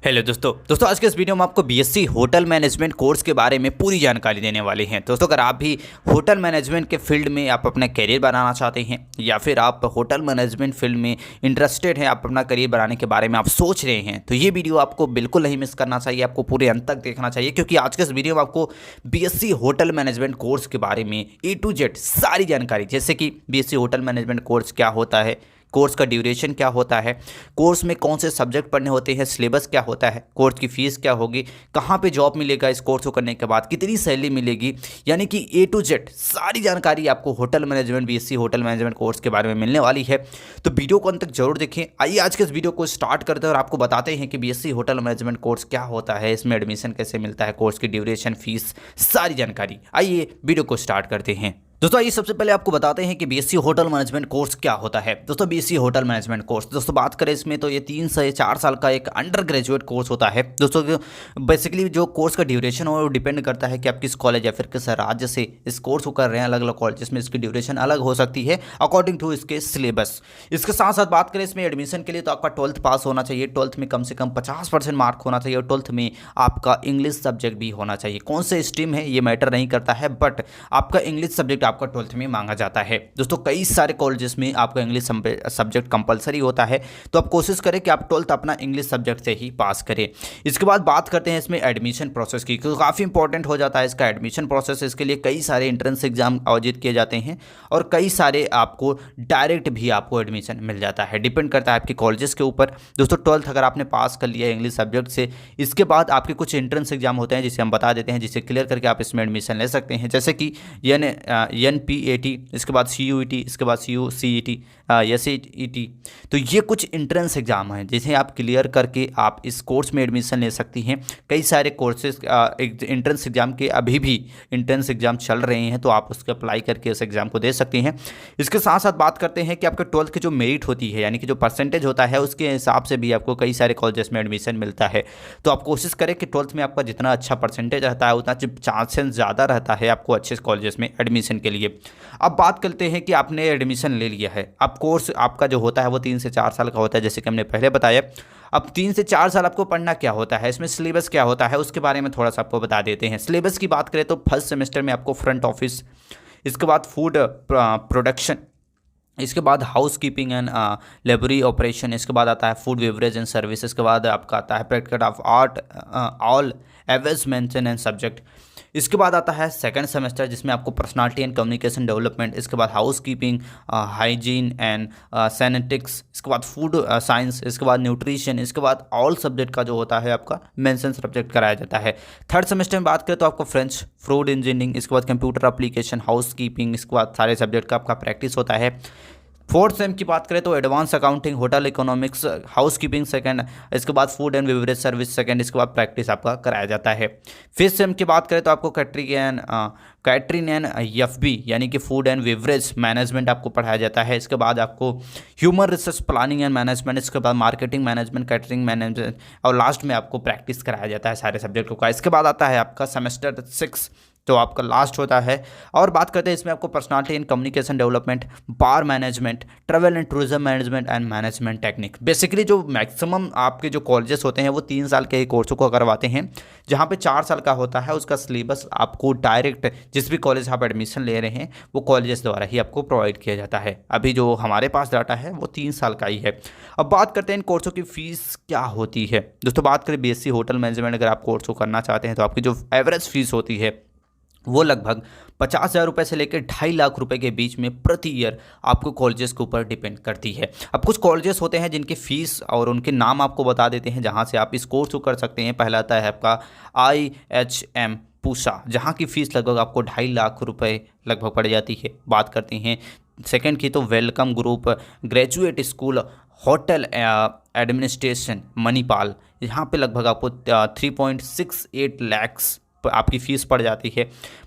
Hello दोस्तों आज के इस वीडियो में आपको बीएससी होटल मैनेजमेंट कोर्स के बारे में पूरी जानकारी देने वाले हैं। दोस्तों अगर आप भी होटल मैनेजमेंट के फील्ड में आप अपना करियर बनाना चाहते हैं या फिर आप होटल मैनेजमेंट फील्ड में इंटरेस्टेड हैं, आप अपना करियर बनाने के बारे में आप सोच रहे हैं, तो ये वीडियो आपको बिल्कुल नहीं मिस करना चाहिए, आपको पूरे अंत तक देखना चाहिए, क्योंकि आज के इस वीडियो में आपको बीएससी होटल मैनेजमेंट कोर्स के बारे में A to Z सारी जानकारी, जैसे कि बीएससी होटल मैनेजमेंट कोर्स क्या होता है, कोर्स का ड्यूरेशन क्या होता है, कोर्स में कौन से सब्जेक्ट पढ़ने होते हैं, सिलेबस क्या होता है, कोर्स की फ़ीस क्या होगी, कहाँ पे जॉब मिलेगा इस कोर्स को करने के बाद, कितनी सैलरी मिलेगी, यानी कि A to Z सारी जानकारी आपको hotel management BSc hotel management course के बारे में मिलने वाली है। तो वीडियो को अंत तक जरूर देखें। आइए आज के इस वीडियो को स्टार्ट करते हैं और आपको बताते हैं कि बीएससी होटल मैनेजमेंट कोर्स क्या होता है, इसमें एडमिशन कैसे मिलता है, कोर्स की ड्यूरेशन, फीस, सारी जानकारी। आइए वीडियो को स्टार्ट करते हैं। दोस्तों आइए सबसे पहले आपको बताते हैं कि बीएससी होटल मैनेजमेंट कोर्स क्या होता है। दोस्तों बीएससी होटल मैनेजमेंट कोर्स, दोस्तों बात करें इसमें तो ये 3 से 4 साल का एक अंडर ग्रेजुएट कोर्स होता है। दोस्तों बेसिकली जो कोर्स का ड्यूरेशन हो वो डिपेंड करता है कि आप किस कॉलेज या फिर किस राज्य से इस कोर्स को कर रहे हैं। अलग अलग कॉलेज में इसकी ड्यूरेशन अलग हो सकती है अकॉर्डिंग टू इसके सिलेबस। इसके साथ साथ बात करें इसमें एडमिशन के लिए तो आपका 12th पास होना चाहिए, 12th में कम से कम 50% मार्क होना चाहिए और 12th में आपका इंग्लिश सब्जेक्ट भी होना चाहिए। कौन से स्ट्रीम है ये मैटर नहीं करता है, बट आपका इंग्लिश सब्जेक्ट आपका 12th में मांगा जाता है। दोस्तों कई सारे कॉलेजेस में आपका इंग्लिश सब्जेक्ट कंपलसरी होता है, तो आप कोशिश करें कि आप 12th अपना इंग्लिश सब्जेक्ट से ही पास करें। इसके बाद बात करते हैं इसमें एडमिशन प्रोसेस की, क्योंकि काफ़ी इंपॉर्टेंट हो जाता है इसका एडमिशन प्रोसेस। इसके लिए कई सारे एंट्रेंस एग्जाम आयोजित किए जाते हैं और कई सारे आपको डायरेक्ट भी आपको एडमिशन मिल जाता है, डिपेंड करता है आपके कॉलेजेस के ऊपर। दोस्तों 12th अगर आपने पास कर लिया इंग्लिश सब्जेक्ट से, इसके बाद आपके कुछ एंट्रेंस एग्जाम होते हैं जिसे हम बता देते हैं, जिसे क्लियर करके आप इसमें एडमिशन ले सकते हैं, जैसे कि NPAT, इसके बाद CUET, इसके बाद CUCET, SAT। तो ये कुछ एंट्रेंस एग्जाम हैं जिसे आप क्लियर करके आप इस कोर्स में एडमिशन ले सकती हैं। कई सारे कोर्सेज एंट्रेंस एग्जाम के अभी भी एंट्रेंस एग्जाम चल रहे हैं, तो आप उसके अप्लाई करके उस एग्जाम को दे सकती हैं। इसके साथ साथ बात करते हैं कि आपके 12th की जो मेरिट होती है, यानी कि जो परसेंटेज होता है, उसके हिसाब से भी आपको कई सारे कॉलेजेस में एडमिशन मिलता है। तो आप कोशिश करें कि 12th में आपका जितना अच्छा परसेंटेज रहता है उतना चांसेस ज़्यादा रहता है आपको अच्छे कॉलेजेस में एडमिशन के लिए। अब बात करते हैं कि आपने एडमिशन ले लिया है, अब कोर्स आपका जो होता है वो 3 से 4 साल का होता है, जैसे कि हमने पहले बताया। अब 3 से 4 साल आपको पढ़ना क्या होता है, इसमें सिलेबस क्या होता है, उसके बारे में थोड़ा सा आपको बता देते हैं। सिलेबस की बात करें तो फर्स्ट सेमेस्टर में आपको फ्रंट ऑफिस, इसके बाद फूड प्रोडक्शन, इसके बाद हाउस कीपिंग एंड लेबरी ऑपरेशन, इसके बाद आता है फूड बेवरेज एंड सर्विस, इसके बाद आपका आता है practical of art all Airways maintenance subject. इसके बाद आता है सेकंड सेमेस्टर जिसमें आपको पर्सनालिटी एंड कम्युनिकेशन डेवलपमेंट, इसके बाद हाउस कीपिंग, हाइजीन एंड सैनिटिक्स, इसके बाद फूड साइंस, इसके बाद न्यूट्रिशन, इसके बाद ऑल सब्जेक्ट का जो होता है आपका मेंशन सब्जेक्ट कराया जाता है। थर्ड सेमेस्टर में बात करें तो आपको फ्रेंच, फूड इंजीनियरिंग, इसके बाद कंप्यूटर एप्लीकेशन, हाउस कीपिंग, इसके बाद सारे सब्जेक्ट का आपका प्रैक्टिस होता है। फोर्थ सेम की बात करें तो advance accounting, hotel economics, house keeping second, इसके बाद food and beverage service second, इसके बाद प्रैक्टिस आपका कराया जाता है। फिफ्थ सेम की बात करें तो आपको कैटरिंग एंड FB यानी कि फूड एंड बेवरेज मैनेजमेंट आपको पढ़ाया जाता है। इसके बाद आपको human resource planning and management, इसके बाद मार्केटिंग मैनेजमेंट, कैटरिंग मैनेजमेंट, और लास्ट में आपको प्रैक्टिस कराया जाता है सारे सब्जेक्टों का। इसके बाद आता है आपका सेमेस्टर 6 तो आपका लास्ट होता है। और बात करते हैं इसमें आपको personality and communication development, bar management, travel and tourism management and management technique. Basically जो मैक्सिमम आपके जो कॉलेजेस होते हैं वो 3 साल के कोर्सों को करवाते हैं, जहाँ पे 4 साल का होता है उसका सिलेबस आपको डायरेक्ट जिस भी कॉलेज आप एडमिशन ले रहे हैं वो कॉलेजेस द्वारा ही आपको प्रोवाइड किया जाता है। अभी जो हमारे पास डाटा है वो 3 साल का ही है। अब बात करते हैं इन कोर्सों की फ़ीस क्या होती है। दोस्तों बात करें बीएससी होटल मैनेजमेंट अगर आप कोर्स को करना चाहते हैं तो आपकी जो एवरेज फीस होती है वो लगभग 50,000 रुपये से लेकर 2.5 लाख रुपए के बीच में प्रति ईयर आपको कॉलेजेस के ऊपर डिपेंड करती है। अब कुछ कॉलेजेस होते हैं जिनकी फ़ीस और उनके नाम आपको बता देते हैं जहां से आप इस कोर्स को कर सकते हैं। पहला आता है आपका IHM पूसा, जहां की फ़ीस लगभग आपको 2.5 लाख रुपए लगभग पड़ जाती है। बात करते हैं सेकेंड की तो welcome group graduate school hotel administration Manipal, यहाँ पे लगभग आपको 3.68 लैक्स आपकी फ़ीस पड़ जाती है।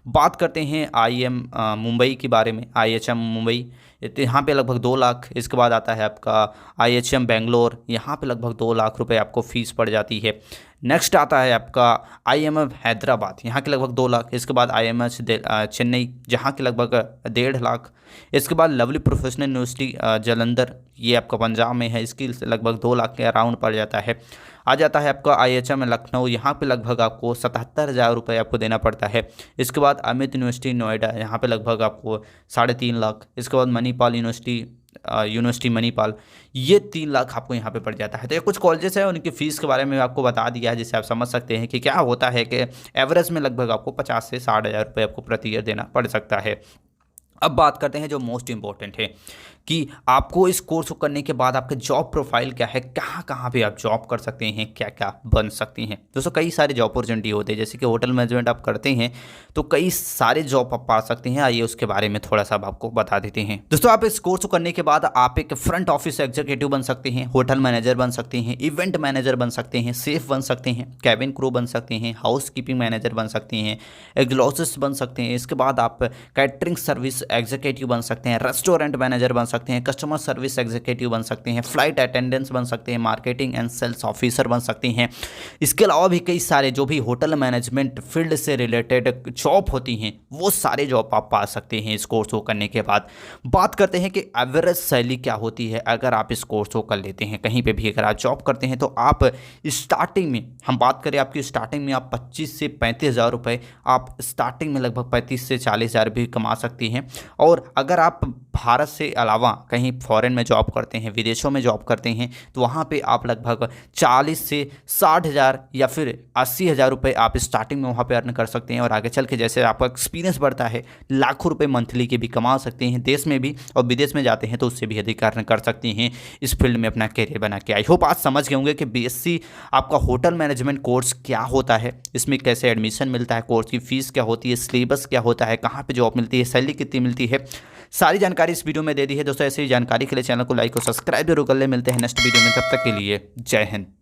बात करते हैं IIM मुंबई के बारे में, IHM मुंबई, यहाँ पे लगभग 2 लाख। इसके बाद आता है आपका IHM बेंगलोर, यहाँ पे लगभग 2 लाख रुपए आपको फ़ीस पड़ जाती है। नेक्स्ट आता है आपका IMF हैदराबाद, यहाँ के लगभग 2 लाख। इसके बाद IMH चेन्नई, जहाँ के लगभग 1.5 लाख। इसके बाद लवली प्रोफेशनल यूनिवर्सिटी जालंधर, ये आपका पंजाब में है, इसकी लगभग 2 लाख के अराउंड पड़ जाता है। आ जाता है आपका IHM लखनऊ, यहाँ पे लगभग आपको 77,000 रुपये आपको देना पड़ता है। इसके बाद अमित यूनिवर्सिटी नोएडा, यहाँ पे लगभग आपको 3.5 लाख। इसके बाद मणिपाल यूनिवर्सिटी मणिपाल, ये 3 लाख आपको यहाँ पे पड़ जाता है। तो ये कुछ कॉलेजेस है, उनकी फ़ीस के बारे में आपको बता दिया है, जिससे आप समझ सकते हैं कि क्या होता है कि एवरेज में लगभग आपको 50 से 60,000 रुपये आपको प्रति ईयर देना पड़ सकता है। अब बात करते हैं जो मोस्ट इंपॉर्टेंट है कि आपको इस कोर्स को करने के बाद आपका जॉब प्रोफाइल क्या है, कहाँ कहाँ पे आप जॉब कर सकते हैं, क्या क्या बन सकती हैं। दोस्तों कई सारे जॉब अपॉर्चुनिटी होते हैं, जैसे कि होटल मैनेजमेंट आप करते हैं तो कई सारे जॉब आप पा सकते हैं। आइए उसके बारे में थोड़ा सा आपको बता देते हैं। दोस्तों आप इस कोर्स को करने के बाद आप एक फ्रंट ऑफिस एग्जीक्यूटिव बन सकते हैं, होटल मैनेजर बन सकते हैं, इवेंट मैनेजर बन सकते हैं, सेफ बन सकते हैं, कैबिन क्रू बन सकते हैं, हाउस कीपिंग मैनेजर बन सकते हैं, एग्जॉस्ट बन सकते हैं। इसके बाद आप कैटरिंग सर्विस एग्जीक्यूटिव बन सकते हैं, रेस्टोरेंट मैनेजर बन सकते हैं, कस्टमर सर्विस एग्जीक्यूटिव बन सकते हैं, फ्लाइट अटेंडेंस बन सकते हैं, मार्केटिंग एंड सेल्स ऑफिसर बन सकते हैं। इसके अलावा भी कई सारे जो भी होटल मैनेजमेंट फील्ड से रिलेटेड जॉब होती हैं, वो सारे जॉब आप पा सकते हैं इस कोर्स को करने के बाद। बात करते हैं कि एवरेज सैलरी क्या होती है अगर आप इस कोर्स को कर लेते हैं। कहीं पे भी अगर आप जॉब करते हैं तो आप स्टार्टिंग में, हम बात करें आपकी स्टार्टिंग में, आप 25 से 35,000 रुपये आप स्टार्टिंग में लगभग 35 से 40,000 भी कमा सकती हैं। और अगर आप भारत से अलावा कहीं फॉरेन में जॉब करते हैं, विदेशों में जॉब करते हैं, तो वहाँ पे आप लगभग 40 से 60,000 या फिर 80,000 रुपये आप स्टार्टिंग में वहाँ पे अर्न कर सकते हैं। और आगे चल के जैसे आपका एक्सपीरियंस बढ़ता है, लाखों रुपए मंथली के भी कमा सकते हैं। देश में भी और विदेश में जाते हैं तो उससे भी अधिक अर्न कर सकते हैं इस फील्ड में अपना करियर बना के। आई होप आज समझ गए होंगे कि BSc आपका होटल मैनेजमेंट कोर्स क्या होता है, इसमें कैसे एडमिशन मिलता है, कोर्स की फीस क्या होती है, सिलेबस क्या होता है, कहाँ पर जॉब मिलती है, सैलरी कितनी मिलती है, सारी जानकारी इस वीडियो में दे दी है। दोस्तों ऐसी जानकारी के लिए चैनल को लाइक और सब्सक्राइब जरूर कर ले। मिलते हैं नेक्स्ट वीडियो में, तब तक के लिए जय हिंद।